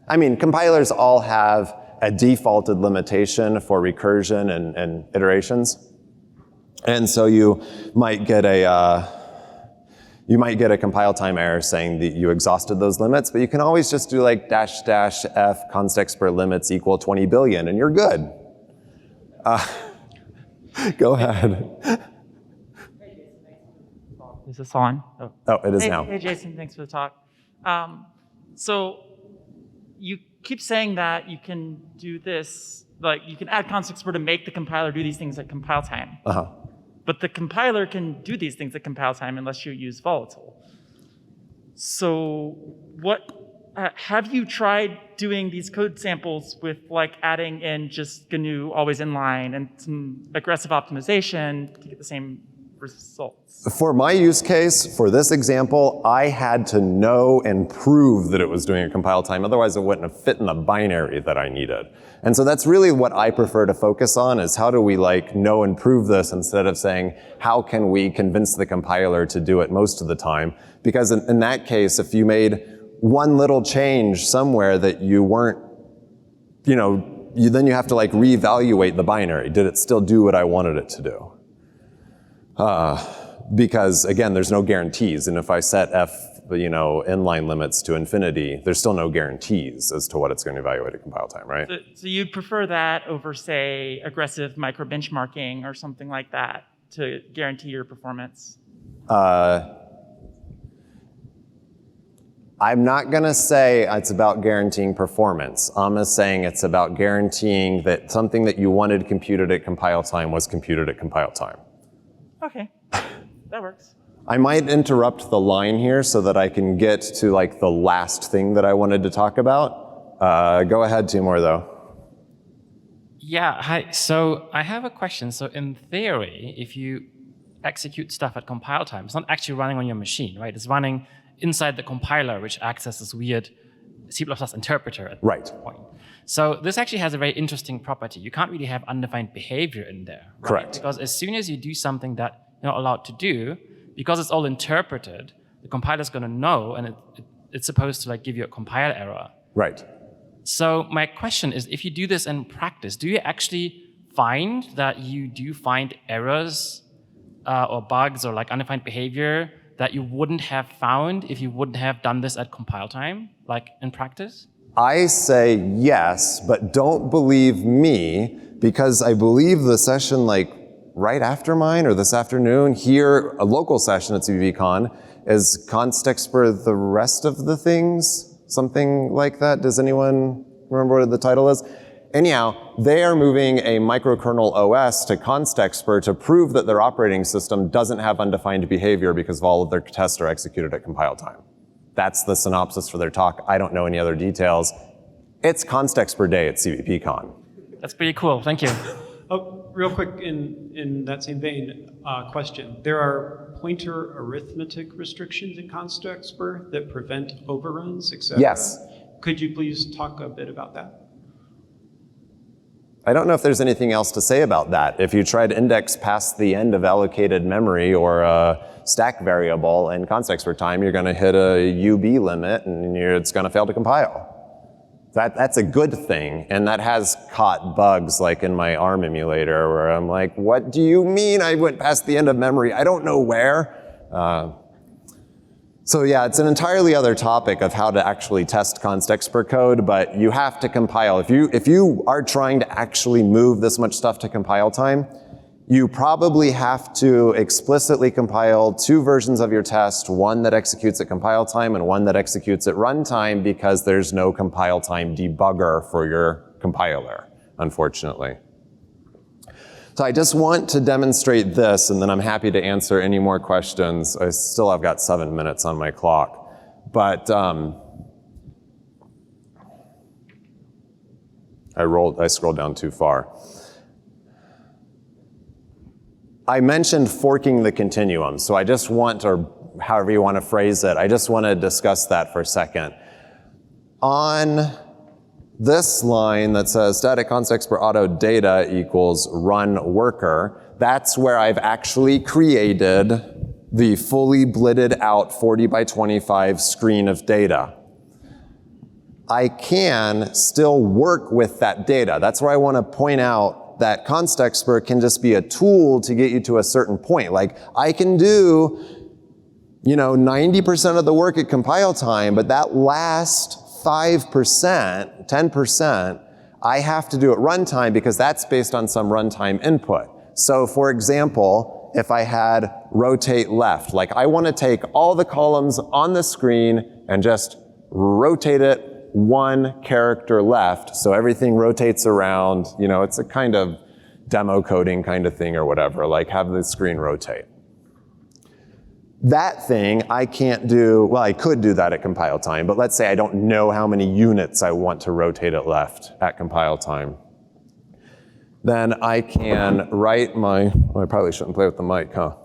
I mean, compilers all have a defaulted limitation for recursion and iterations. And so you might get a compile time error saying that you exhausted those limits, but you can always just do like --f constexpr limits equal 20 billion, and you're good. Go ahead. Is this on? Oh, it is now. Hey, Jason, thanks for the talk. So you keep saying that you can do this, like you can add constexpr to make the compiler do these things at compile time. Uh-huh. But the compiler can do these things at compile time unless you use volatile. So have you tried doing these code samples with like adding in just GNU always inline and some aggressive optimization to get the same results? For my use case, for this example, I had to know and prove that it was doing a compile time. Otherwise, it wouldn't have fit in the binary that I needed. And so that's really what I prefer to focus on, is how do we know and prove this instead of saying, how can we convince the compiler to do it most of the time? Because in that case, if you made one little change somewhere that you weren't, then you have to reevaluate the binary. Did it still do what I wanted it to do? Because again, there's no guarantees. And if I set f inline limits to infinity, there's still no guarantees as to what it's going to evaluate at compile time, right? So you'd prefer that over, say, aggressive micro-benchmarking or something like that to guarantee your performance? I'm not going to say it's about guaranteeing performance. I'm just saying it's about guaranteeing that something that you wanted computed at compile time was computed at compile time. Okay, that works. I might interrupt the line here so that I can get to like the last thing that I wanted to talk about. Go ahead, Timur, though. Yeah, hi. So I have a question. So in theory, if you execute stuff at compile time, it's not actually running on your machine, right? It's running inside the compiler, which acts as this weird C++ interpreter at Right. that point. So this actually has a very interesting property. You can't really have undefined behavior in there. Right? Correct. Because as soon as you do something that you're not allowed to do, because it's all interpreted, the compiler's going to know, and it's supposed to like give you a compile error. Right. So my question is, if you do this in practice, do you actually find that you do find errors or bugs or like undefined behavior that you wouldn't have found if you wouldn't have done this at compile time, like in practice? I say yes, but don't believe me, because I believe the session like right after mine or this afternoon here, a local session at CppCon, is constexpr the rest of the things, something like that. Does anyone remember what the title is? Anyhow, they are moving a microkernel OS to constexpr to prove that their operating system doesn't have undefined behavior because of all of their tests are executed at compile time. That's the synopsis for their talk. I don't know any other details. It's constexpr day at CppCon. That's pretty cool. Thank you. Oh, real quick, in that same vein, question. There are pointer arithmetic restrictions in constexpr that prevent overruns, etc. Yes. Could you please talk a bit about that? I don't know if there's anything else to say about that. If you try to index past the end of allocated memory or a stack variable in constexpr time, you're going to hit a UB limit and it's going to fail to compile. That's a good thing, and that has caught bugs like in my ARM emulator where I'm like, what do you mean I went past the end of memory? I don't know where. So yeah, it's an entirely other topic of how to actually test constexpr code, but you have to compile. If you are trying to actually move this much stuff to compile time, you probably have to explicitly compile two versions of your test, one that executes at compile time and one that executes at runtime, because there's no compile time debugger for your compiler, unfortunately. So I just want to demonstrate this, and then I'm happy to answer any more questions. I still have got 7 minutes on my clock. But I scrolled down too far. I mentioned forking the continuum, so I just want, or however you want to phrase it, I just want to discuss that for a second. On this line that says static constexpr auto data equals run worker, that's where I've actually created the fully blitted out 40 by 25 screen of data. I can still work with that data. That's where I want to point out that constexpr can just be a tool to get you to a certain point. Like I can do, 90% of the work at compile time, but that last 5%, 10%, I have to do at runtime because that's based on some runtime input. So for example, if I had rotate left, like I want to take all the columns on the screen and just rotate it one character left, so everything rotates around, it's a kind of demo coding kind of thing or whatever, like have the screen rotate. That thing I can't do, well, I could do that at compile time, but let's say I don't know how many units I want to rotate it left at compile time. Then I can write I probably shouldn't play with the mic, huh?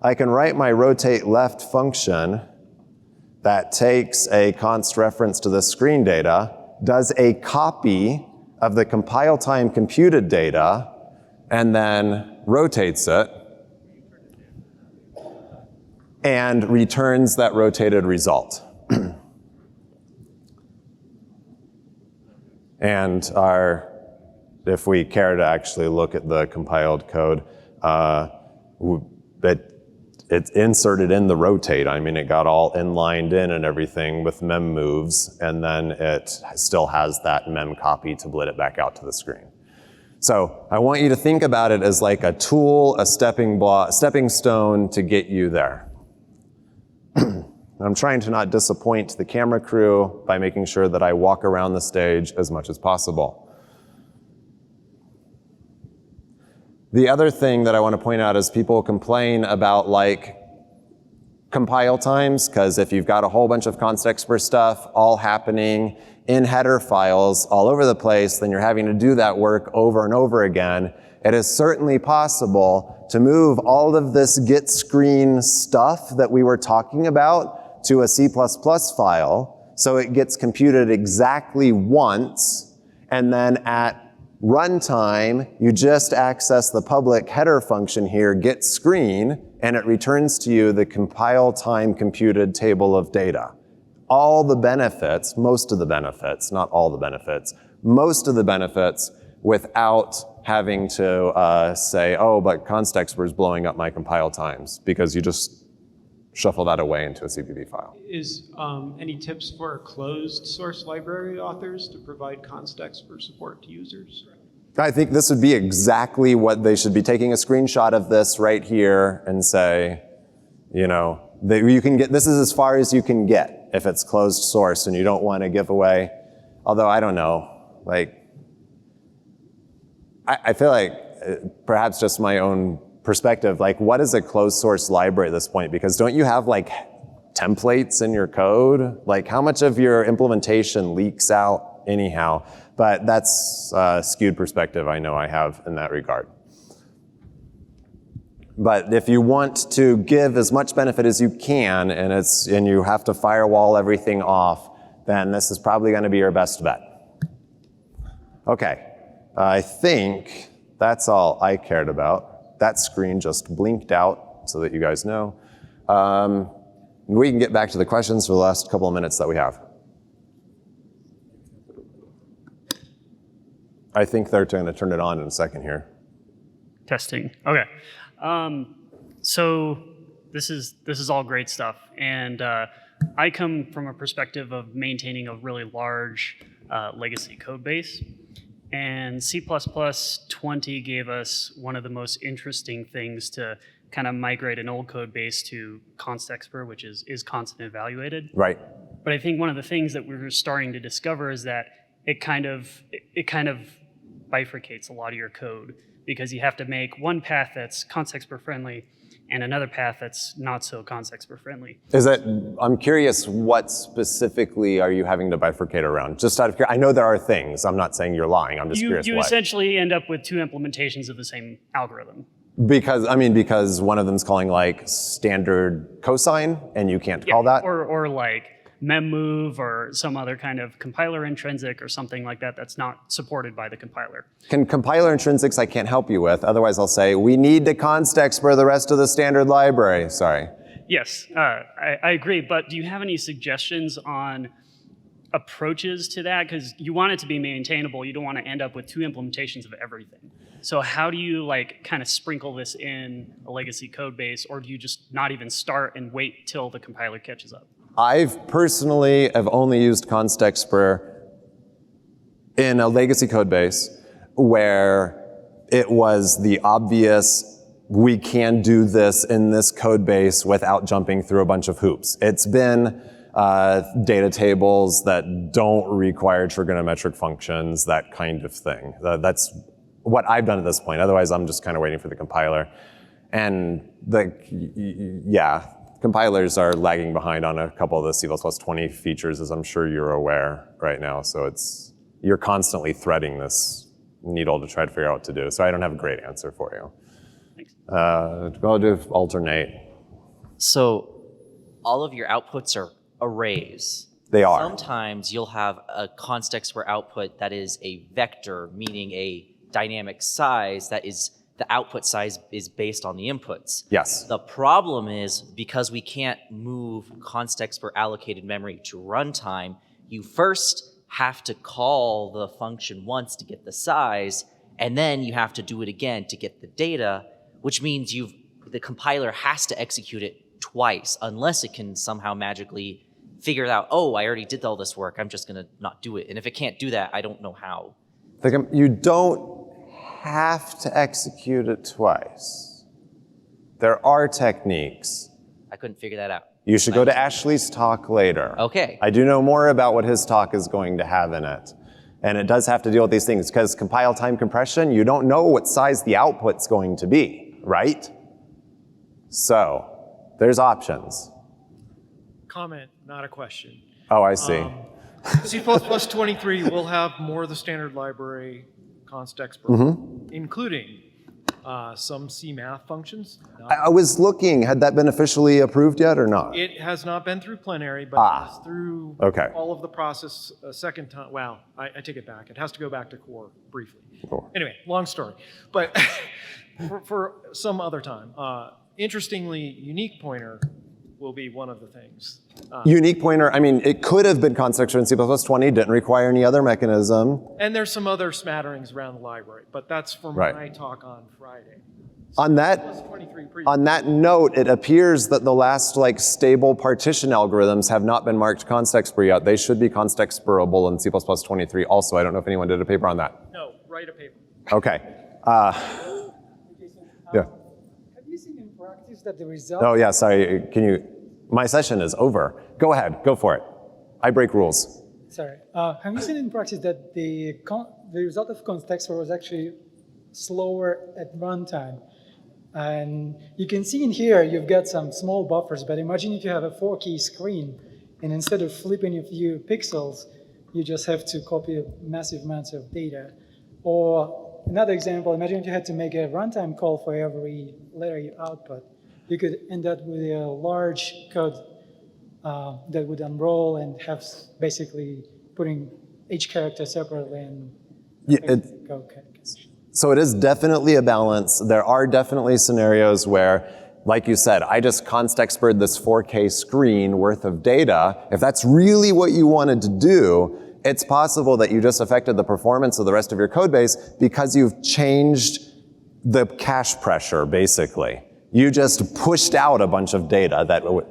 I can write my rotate left function that takes a const reference to the screen data, does a copy of the compile time computed data, and then rotates it, and returns that rotated result. And if we care to actually look at the compiled code, it's inserted in the rotate. I mean, it got all inlined in and everything with mem moves, and then it still has that mem copy to blit it back out to the screen. So I want you to think about it as like a tool, a stepping stone to get you there. I'm trying to not disappoint the camera crew by making sure that I walk around the stage as much as possible. The other thing that I want to point out is people complain about like compile times, because if you've got a whole bunch of constexpr stuff all happening in header files all over the place, then you're having to do that work over and over again. It is certainly possible to move all of this get screen stuff that we were talking about to a C++ file, so it gets computed exactly once, and then at runtime, you just access the public header function here, get screen, and it returns to you the compile time computed table of data. All the benefits, most of the benefits, not all the benefits, most of the benefits without having to say, oh, but constexpr is blowing up my compile times, because you just shuffle that away into a CPP file. Is any tips for closed source library authors to provide constexpr support to users? I think this would be exactly what they should be, taking a screenshot of this right here and say, you know, that you can get, this is as far as you can get if it's closed source and you don't want to give away, although I don't know, like, I feel like perhaps just my own perspective, like what is a closed source library at this point? Because don't you have like templates in your code? Like how much of your implementation leaks out anyhow? But that's a skewed perspective I know I have in that regard. But if you want to give as much benefit as you can, and you have to firewall everything off, then this is probably going to be your best bet. Okay, I think that's all I cared about. That screen just blinked out so that you guys know. We can get back to the questions for the last couple of minutes that we have. I think they're going to turn it on in a second here. Testing. Okay. So this is all great stuff, and I come from a perspective of maintaining a really large legacy code base, and C++ 20 gave us one of the most interesting things to kind of migrate an old code base to constexpr, which is constant evaluated. Right. But I think one of the things that we're starting to discover is that it kind of bifurcates a lot of your code, because you have to make one path that's constexpr friendly and another path that's not so constexpr friendly. I'm curious, what specifically are you having to bifurcate around? Just out of curiosity, I know there are things, I'm not saying you're lying, I'm just curious You what. essentially end up with two implementations of the same algorithm. Because one of them's calling like standard cosine, and you can't call that? Or like memmove or some other kind of compiler intrinsic or something like that that's not supported by the compiler. Can compiler intrinsics I can't help you with, otherwise I'll say, we need to constexpr the rest of the standard library, sorry. Yes, I agree, but do you have any suggestions on approaches to that? Because you want it to be maintainable, you don't want to end up with two implementations of everything. So how do you like kind of sprinkle this in a legacy code base, or do you just not even start and wait till the compiler catches up? I've personally have only used constexpr in a legacy code base where it was the obvious, we can do this in this code base without jumping through a bunch of hoops. It's been data tables that don't require trigonometric functions, that kind of thing. That's what I've done at this point. Otherwise, I'm just kind of waiting for the compiler. And compilers are lagging behind on a couple of the C++ 20 features, as I'm sure you're aware right now. So you're constantly threading this needle to try to figure out what to do. So I don't have a great answer for you. Thanks. I'll do alternate. So all of your outputs are arrays. They are. Sometimes you'll have a constexpr output that is a vector, meaning a dynamic size that is the output size is based on the inputs. Yes. The problem is, because we can't move constexpr allocated memory to runtime, you first have to call the function once to get the size, and then you have to do it again to get the data, which means you've the compiler has to execute it twice unless it can somehow magically figure out, oh, I already did all this work, I'm just gonna not do it. And if it can't do that, I don't know how. You don't have to execute it twice. There are techniques. I couldn't figure that out. You should go to Ashley's talk later. Okay. I do know more about what his talk is going to have in it. And it does have to deal with these things, because compile time compression, you don't know what size the output's going to be, right? So, there's options. Comment, not a question. Oh, I see. C++23 will have more of the standard library constexpr, including some C math functions. I was looking, had that been officially approved yet or not? It has not been through plenary, but it's through all of the process a second time. Well, I take it back. It has to go back to core briefly. Cool. Anyway, long story. But for some other time. Interestingly, unique pointer will be one of the things. Unique pointer, I mean, it could have been constexpr in C++20, didn't require any other mechanism. And there's some other smatterings around the library, but that's for my talk on Friday. On that note, it appears that the last stable partition algorithms have not been marked constexpr yet. They should be constexprable in C++23 also. I don't know if anyone did a paper on that. No, write a paper. Okay. Yeah. Have you seen in practice that the result? Oh yeah, sorry, my session is over. Go ahead, go for it. I break rules. Sorry. Have you seen in practice that the result of constexpr was actually slower at runtime? And you can see in here, you've got some small buffers, but imagine if you have a 4K screen, and instead of flipping a few pixels, you just have to copy massive amounts of data. Or another example, imagine if you had to make a runtime call for every letter you output. You could end up with a large code that would unroll and have basically putting each character separately and code. So it is definitely a balance. There are definitely scenarios where, like you said, I just constexpr'd this 4K screen worth of data. If that's really what you wanted to do, it's possible that you just affected the performance of the rest of your code base because you've changed the cache pressure, basically. You just pushed out a bunch of data that would...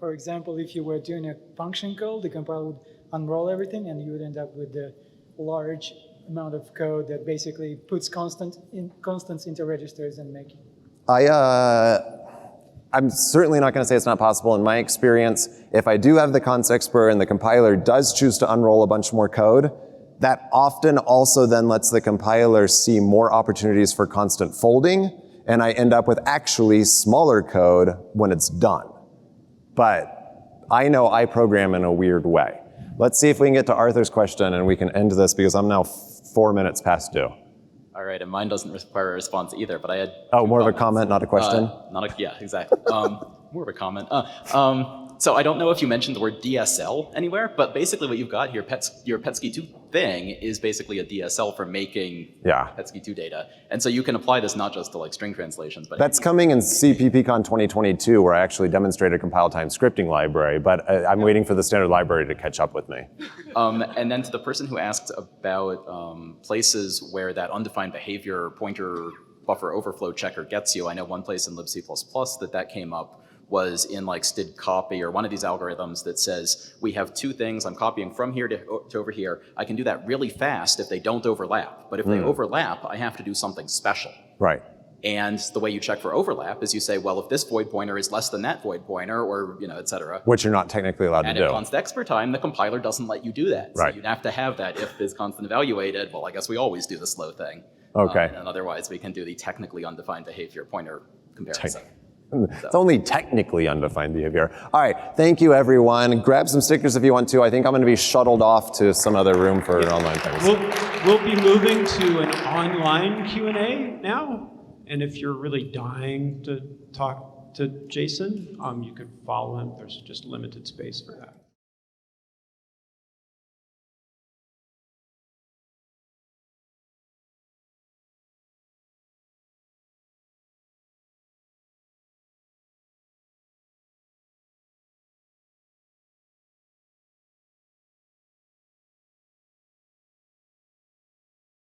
For example, if you were doing a function call, the compiler would unroll everything and you would end up with a large amount of code that basically puts constants into registers and make it. I'm certainly not going to say it's not possible. In my experience, if I do have the constexpr and the compiler does choose to unroll a bunch more code, that often also then lets the compiler see more opportunities for constant folding, and I end up with actually smaller code when it's done. But I know I program in a weird way. Let's see if we can get to Arthur's question and we can end this because I'm now 4 minutes past due. All right, and mine doesn't require a response either, but I had more of a comment, not a question? Yeah, exactly. More of a comment. So I don't know if you mentioned the word DSL anywhere, but basically what you've got here, your PETSCI2 thing is basically a DSL for making PETSCI2 data. And so you can apply this not just to string translations, but... That's coming in CppCon 2022, where I actually demonstrated a compile time scripting library, but I'm waiting for the standard library to catch up with me. And then to the person who asked about places where that undefined behavior pointer buffer overflow checker gets you, I know one place in libc++ that came up was in std copy or one of these algorithms that says we have two things, I'm copying from here to over here. I can do that really fast if they don't overlap. But if they overlap, I have to do something special. Right. And the way you check for overlap is you say, well, if this void pointer is less than that void pointer, or et cetera. Which you're not technically allowed to do. And at constexpr time, the compiler doesn't let you do that. Right. So you'd have to have that if is constant evaluated. Well, I guess we always do the slow thing. Okay. And otherwise, we can do the technically undefined behavior pointer comparison. It's only technically undefined behavior. All right, thank you everyone. Grab some stickers if you want to. I think I'm going to be shuttled off to some other room for online things. We'll be moving to an online Q&A now. And if you're really dying to talk to Jason, you can follow him. There's just limited space for that.